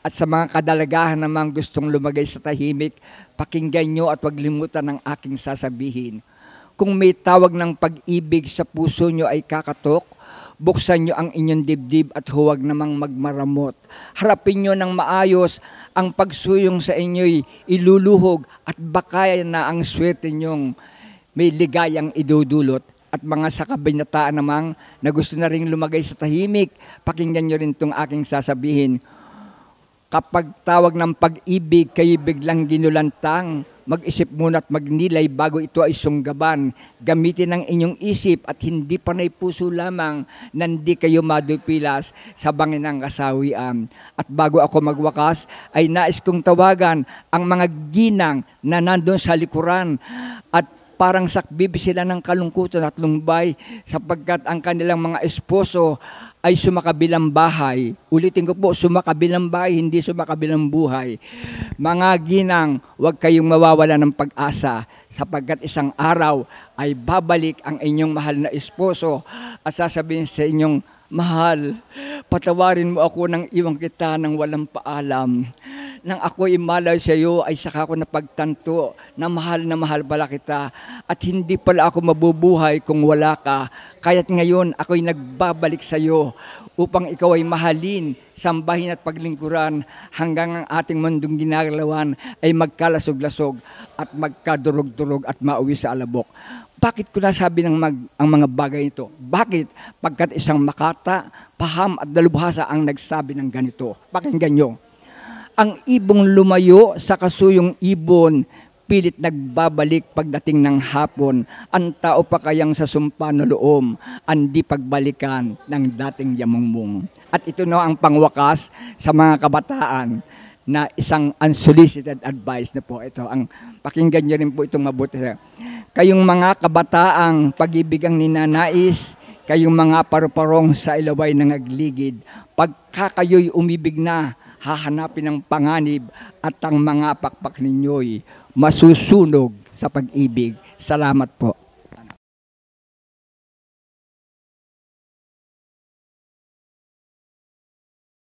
At sa mga kadalagahan namang gustong lumagay sa tahimik, pakinggan nyo at wag limutan ang aking sasabihin. Kung may tawag ng pag-ibig sa puso nyo ay kakatok, buksan nyo ang inyong dibdib at huwag namang magmaramot. Harapin nyo ng maayos ang pagsuyong sa inyo'y iluluhog at baka na ang swerte nyong may ligayang idudulot. At mga sa kabinataan namang na gusto na rin lumagay sa tahimik, pakinggan nyo rin itong aking sasabihin. Kapag tawag ng pag-ibig, kayo biglang ginulantang, mag-isip muna at magnilay bago ito ay sunggaban. Gamitin ang inyong isip at hindi panay puso lamang, nandi kayo madupilas sa bangin ng kasawian. At bago ako magwakas, ay nais kong tawagan ang mga ginang na nandun sa likuran at parang sakbib sila ng kalungkutan at lumbay sapagkat ang kanilang mga esposo ay sumakabilang bahay. Ulitin ko po, sumakabilang bahay, hindi sumakabilang buhay. Mga ginang, huwag kayong mawawala ng pag-asa sapagkat isang araw ay babalik ang inyong mahal na esposo at sasabihin sa inyong, mahal, patawarin mo ako nang iwan kita ng walang paalam. Nang ako'y malay sa iyo ay saka ako napagtanto na mahal pala kita at hindi pala ako mabubuhay kung wala ka. Kaya't ngayon ako'y nagbabalik sa iyo upang ikaw ay mahalin, sambahin at paglingkuran hanggang ang ating mundong ginagalawan ay magkalasog-lasog at magkadurog-durog at mauwi sa alabok. Bakit ko nasabi ang mga bagay ito? Bakit? Pagkat isang makata, paham at dalubhasa ang nagsabi ng ganito. Pakinggan nyo. Ang ibong lumayo sa kasuyong ibon, pilit nagbabalik pagdating ng hapon. Ang tao pa kayang sa sumpa na loom, andi pagbalikan ng dating yamungmung. At ito na ang pangwakas sa mga kabataan na isang unsolicited advice na po. Ito, ang pakinggan nyo rin po itong mabuti. Kayong mga kabataang pag-ibig ang ninanais, kayong mga paru-parong sa ilaway ng agligid, pagka kayo'y umibig na, hahanapin ang panganib at ang mga pakpak ninyo'y masusunog sa pag-ibig. Salamat po.